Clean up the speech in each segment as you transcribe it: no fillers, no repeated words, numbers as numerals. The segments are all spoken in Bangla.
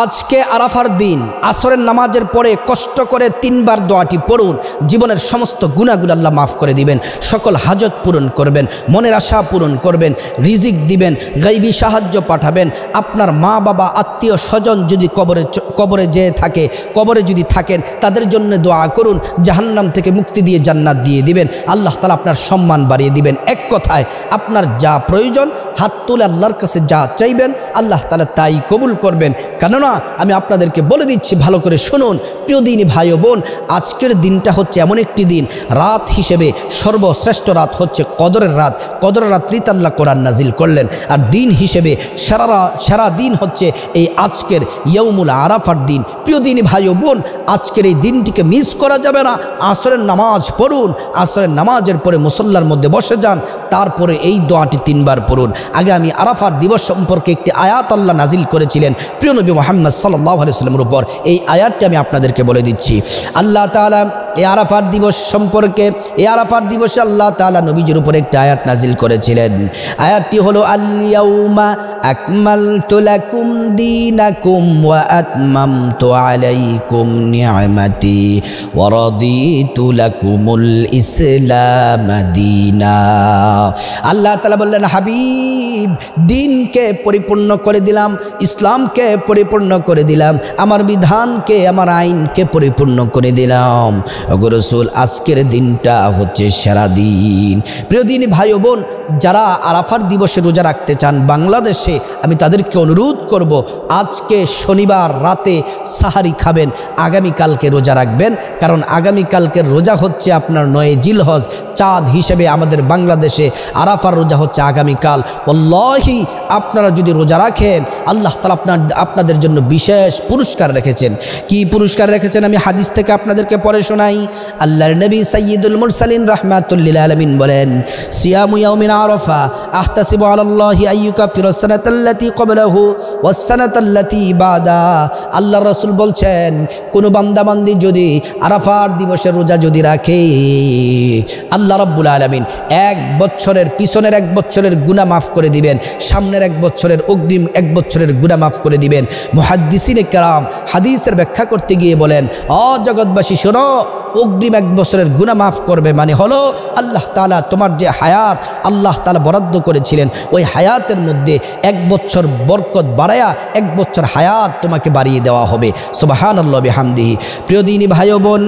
আজকে আরাফার দিন আসরের নামাজের পরে কষ্ট করে 3 বার দোয়াটি পড়ুন। জীবনের সমস্ত গুনাহগুলো আল্লাহ মাফ করে দিবেন, সকল হাজত পূরণ করবেন, মনের আশা পূরণ করবেন, রিজিক দিবেন, গাইবী সাহায্য পাঠাবেন। আপনার মা বাবা আত্মীয় স্বজন যদি কবরে যেয়ে থাকে, কবরে যদি থাকেন, তাদের জন্য দোয়া করুন, জাহান্নাম থেকে মুক্তি দিয়ে জান্নাত দিয়ে দিবেন। আল্লাহ তাআলা আপনার সম্মান বাড়িয়ে দিবেন। এক কথায় আপনার যা প্রয়োজন হাত তুলে আল্লাহর কাছে যা চাইবেন আল্লাহ তাআলা তাই কবুল করবেন। কেননা আমি আপনাদেরকে বলে দিচ্ছি, ভালো করে শুনুন প্রিয় দিনী ভাই ও বোন, আজকের দিনটা হচ্ছে এমন একটি দিন, রাত হিসেবে সর্বশ্রেষ্ঠ রাত হচ্ছে কদরের রাত। কদরের রাত্রিতে আল্লাহ কোরআন নাজিল করলেন। আর দিন হিসেবে সারা দিন হচ্ছে এই আজকের ইয়াউমুল আরাফার দিন। প্রিয় দিনী ভাই ও বোন, আজকের এই দিনটিকে মিস করা যাবে না। আসরের নামাজ পড়ুন, আসরের নামাজের পরে মুসল্লার মধ্যে বসে যান, তারপরে এই দোয়াটি 3 বার পড়ুন। আগে আমি আরাফার দিবস সম্পর্কে একটি আয়াত আল্লাহ নাজিল করেছিলেন প্রিয় নবী মুহাম্মদ সাল্লাল্লাহু আলাইহি ওয়াসাল্লামের উপর। এই আয়াতটি আমি আপনাদেরকে বলে দিচ্ছি। আল্লাহ তাআলা এই আরাফার দিবস সম্পর্কে, এই আরাফার দিবসে আল্লাহ তাআলা নবীজির উপর একটা আয়াত নাজিল করেছিলেন। আয়াতটি হলো আল-ইয়াউমা আকমালতু লাকুম দীনাকুম ওয়া আতমামতু আলাইকুম নি'মাতি ওয়া রাদিতু লাকুমুল ইসলাম দীনা। আল্লাহ তাআলা বললেন, হাবিব, দিনকে পরিপূর্ণ করে দিলাম, ইসলামকে পরিপূর্ণ করে দিলাম, আমার বিধানকে, আমার আইনকে পরিপূর্ণ করে দিলাম। ওগো রাসূল, আজকের দিনটা হচ্ছে সেরা দিন। প্রিয় দিনী ভাই ও বোন, যারা আরাফার দিবসে রোজা রাখতে চান বাংলাদেশে, আমি তাদেরকে অনুরোধ করব, আজকে শনিবার রাতে সাহারি খাবেন, আগামীকালকে রোজা রাখবেন। কারণ আগামীকালকের রোজা হচ্ছে আপনার 9 জিলহজ, চাঁদ হিসেবে আমাদের বাংলাদেশে আরাফার রোজা হচ্ছে আগামীকাল। ওয়াল্লাহি আপনারা যদি রোজা রাখেন, আল্লাহ তাআলা আপনাদের জন্য বিশেষ পুরস্কার রেখেছেন। কি পুরস্কার রেখেছেন আমি হাদিস থেকে আপনাদেরকে পড়ে শোনাই। আল্লাহর নবী সাইয়্যিদুল মুরসালিন রাহমাতুল লিল আলামিন বলেন, সিয়ামু ইয়াউমিন আরাফা আহতাসিবু আলাল্লাহি আইয়ুকাফিরা সানাতাল্লাতী ক্বাবলাহু ওয়াস সানাতাল্লাতী বাদা। আল্লাহর রাসূল বলছেন, কোন বান্দা বান্দি যদি আরাফার দিবসের রোজা যদি রাখে, আল্লাহ রাব্বুল আলামিন 1 বছরের পিছনের 1 বছরের গুনাহ মাফ করে দিবেন, সামনের 1 বছরের অগ্রিম 1 বছরের গুনাহ মাফ করে দিবেন। মুহাদ্দিসিনে কেরাম হাদিসের ব্যাখ্যা করতে গিয়ে বলেন, জগৎবাসী শোনো, অগ্রিম 1 বছরের গুনাহ মাফ করবে মানে হলো আল্লাহ তাআলা তোমার যে হায়াত আল্লাহ তাআলা বরাদ্দ করেছিলেন, ওই হায়াতের মধ্যে 1 বছর বরকত বাড়ায়া 1 বছর হায়াত তোমাকে বাড়িয়ে দেওয়া হবে। সুবহানাল্লাহ বিহামদিহি। প্রিয় দিনী ভাই ও বোন,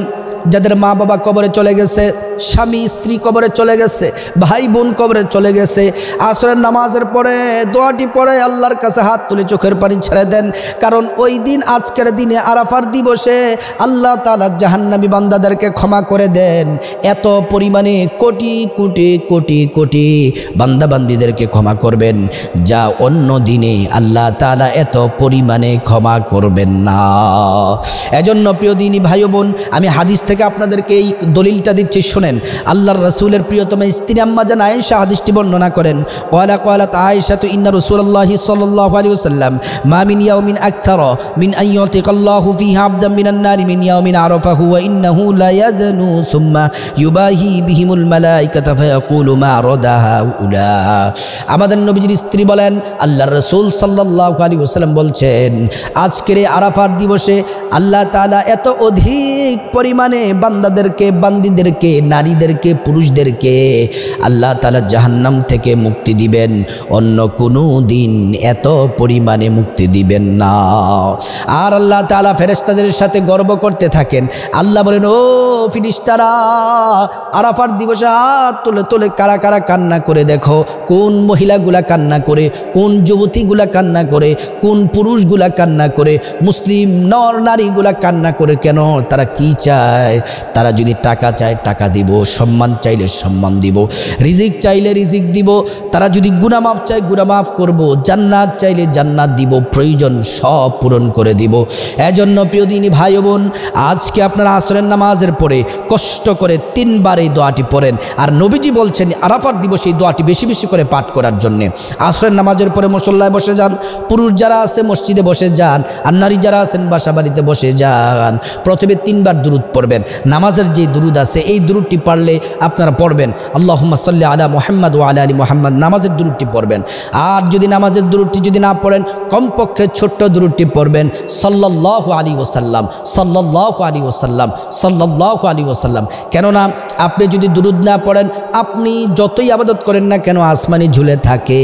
যাদের মা বাবা কবরে চলে গেছে, স্বামী স্ত্রী কবরে চলে গেছে, ভাই বোন কবরে চলে গেছে, আসরের নামাজের পরে দোয়াটি পড়ে আল্লাহর কাছে হাত তুলে চোখের পানি ছেড়ে দেন। কারণ ওই দিন, আজকের দিনে আরাফার দিবসে আল্লাহ তাআলা জাহান্নামী বান্দাদেরকে ক্ষমা করে দেন। এত পরিমাণে কোটি কোটি কোটি কোটি বান্দা বান্দিদেরকে ক্ষমা করবেন, যা অন্য দিনে আল্লাহ তাআলা এত পরিমাণে ক্ষমা করবেন না। এজন্য প্রিয় দিনী ভাই বোন, আমি হাদিস থেকে আপনাদেরকে এই দলিলটা দিচ্ছি, শুনেন। আল্লাহর রাসূলের প্রিয়তমা স্ত্রী আম্মা জান আয়েশা হাদিসটি বর্ণনা করেন, ক্বালাত আয়েশা ইন্না রাসূলুল্লাহি সাল্লাল্লাহু আলাইহি ওয়াসাল্লাম মা মিন ইয়াউমিন আকতারা মিন আন ইউতিকাল্লাহু ফিহি আবদান মিনান নারি মিন ইয়াউমিন আরাফাহু ওয়া ইন্নাহু লা ইয়াদনু সুম্মা ইউবাহি বিহিমুল মালায়েকাতু ফায়াকুলু মা রাদাহা উলা। আমাদের নবীজির স্ত্রী বলেন, আল্লাহর রাসূল সাল্লাল্লাহু আলাইহি ওয়াসাল্লাম বলছেন, আজকের এই আরাফার দিবসে আল্লাহ তাআলা এত অধিক পরিমাণে বান্দাদেরকে, বান্দিদেরকে, নারীদেরকে, পুরুষদেরকে আল্লাহ তাআলা জাহান্নাম থেকে মুক্তি দিবেন, অন্য কোনো দিন এত পরিমাণে মুক্তি দিবেন না। আর আল্লাহ তাআলা ফেরেশতাদের সাথে গর্ব করতে থাকেন। আল্লাহ বলেন, ও ফেরেশতারা, আরাফার দিবসে হাত তুলে তুলে কারা কারা কান্না করে দেখো, কোন মহিলাগুলা কান্না করে, কোন যুবতীগুলা কান্না করে, কোন পুরুষগুলা কান্না করে, মুসলিম নর নারীগুলা কান্না করে। কেন? তারা কি চায়? তারা যদি টাকা চায় টাকা দিব, সম্মান চাইলে সম্মান দিব, রিজিক চাইলে রিজিক দিব, তারা যদি গুনাহ মাফ চায় গুনাহ মাফ করব, জান্নাত চাইলে জান্নাত দিব, প্রয়োজন সব পূরণ করে দিব। এজন্য প্রিয় দিনী ভাই বোন, আজকে আপনারা আসরের নামাজের পরে কষ্ট করে 3 বার এই দোয়াটি পড়েন। আর নবীজি বলছেন আরাফার দিবসে এই দোয়াটি বেশি বেশি করে পাঠ করার জন্য। আসরের নামাজের পরে মুসল্লায় বসে যান, পুরুষ যারা আছে মসজিদে বসে যান, আর নারী যারা আছেন বাসা বাড়িতে বসে যান। প্রথমে 3 বার দুরূদ পড়বেন। করবেন। নামাজের যে দুরুদ আছে এই দুরুদটি পারলে আপনারা পড়বেন, আল্লাহুম্মা সাল্লি আলা মুহাম্মাদ ওয়া আলা আলি মুহাম্মাদ, নামাজের দুরুদটি পড়বেন। আর যদি নামাজের দুরুদটি যদি না পড়েন, কমপক্ষে ছোট্ট দুরুদটি পড়বেন, সাল্লাল্লাহু আলাইহি ওয়াসাল্লাম, সাল্লাল্লাহু আলাইহি ওয়াসাল্লাম, সাল্লাল্লাহু আলাইহি ওয়াসাল্লাম। কেননা আপনি যদি দুরুদ না পড়েন, আপনি যতই ইবাদত করেন না কেন আসমানি ঝুলে থাকে।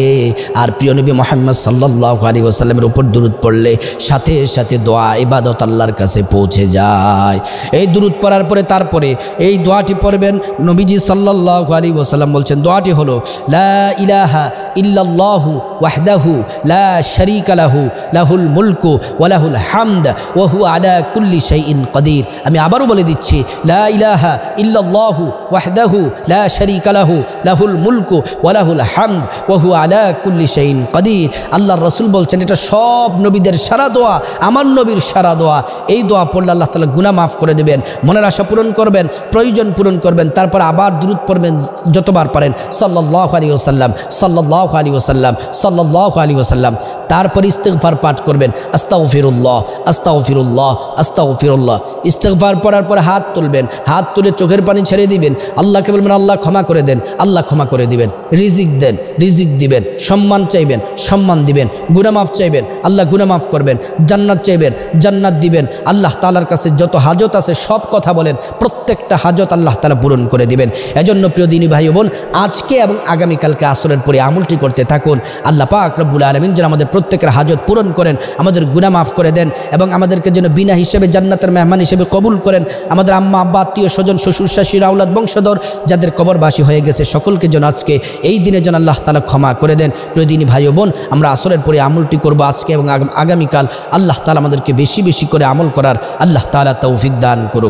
আর প্রিয় নবী মুহাম্মদ সাল্লাল্লাহু আলাইহি ওয়াসাল্লামের উপর দুরুদ পড়লে সাথে সাথে দোয়া ইবাদত আল্লাহর কাছে পৌঁছে যায়। এই দুরুদ পড়ার পরে তারপরে এই দোয়াটি পড়বেন। নবীজি সাল্লাল্লাহু আলাইহি ওয়াসাল্লাম বলছেন, দোয়াটি হলো লা ইলাহা ইল্লাল্লাহু ওয়াহদাহু লা শারীকা লাহু লাহুল মুলকু ওয়া লাহুল হামদ ওয়া হুয়া আলা কুল্লি শাইইন কাদির। আমি আবারও বলে দিচ্ছি, লা ইলাহা ইল্লাল্লাহু ওয়াহদাহু লা শারীকা লাহু লাহুল মুলকু ওয়া লাহুল হামদ ওয়া হুয়া আলা কুল্লি শাইইন কাদির। আল্লাহর রাসূল বলছেন, এটা সব নবীদের সারা দোয়া, আমার নবীর সারা দোয়া। এই দোয়া পড়লে আল্লাহ তাআলা গুনাহ মাফ করে দেবেন, মনের আশা পূরণ করবেন, প্রয়োজন পূরণ করবেন। তারপর আবার দুরূদ পড়বেন যতবার পারেন, সাল্লাল্লাহু আলাইহি ওয়াসাল্লাম, সাল্লাল্লাহু আলাইহি ওয়াসাল্লাম, সাল্লাল্লাহু আলাইহি ওয়াসাল্লাম। তারপর ইস্তিগফার পাঠ করবেন, আস্তাগফিরুল্লাহ, আস্তাগফিরুল্লাহ, আস্তাগফিরুল্লাহ। ইস্তিগফার পড়ার পর হাত তুলবেন, হাত তুলে চোখের পানি ছেড়ে দিবেন, আল্লাহকে বলবেন, আল্লাহ ক্ষমা করে দেন, আল্লাহ ক্ষমা করে দিবেন। রিজিক দেন, রিজিক দিবেন। সম্মান চাইবেন, সম্মান দিবেন। গুনাহ মাফ চাইবেন, আল্লাহ গুনাহ মাফ করবেন। জান্নাত চাইবেন, জান্নাত দিবেন। আল্লাহ তাআলার কাছে যত হাজত আছে সব কথা বলেন, প্রত্যেকটা হাজত আল্লাহ তাআলা পূরণ করে দিবেন। এজন্য প্রিয় দিনী ভাই বোন, আজকে এবং আগামীকালকে আসরের পরে আমলটি করতে থাকুন। আল্লাহ পাক রব্বুল আলামিন যেন আমাদের প্রত্যেকের হাজত পূরণ করেন, আমাদের গুনাহ মাফ করে দেন এবং আমাদেরকে যেন বিনা হিসেবে জান্নাতের মেহমান হিসেবে কবুল করেন। আমাদের আম্মা আব্বা, আত্মীয় স্বজন, শ্বশুর শাশুড়ি, আওলাদ বংশধর যাদের কবরবাসী হয়ে গেছে সকলকে যেন আজকে এই দিনে যেন আল্লাহ তাআলা ক্ষমা করে দেন। প্রিয় দিনী ভাই বোন, আমরা আসরের পরে আমলটি করব আজকে এবং আগামীকাল। আল্লাহ তাআলা আমাদেরকে বেশি বেশি করে আমল করার আল্লাহ তাআলা তৌফিক দান করুন।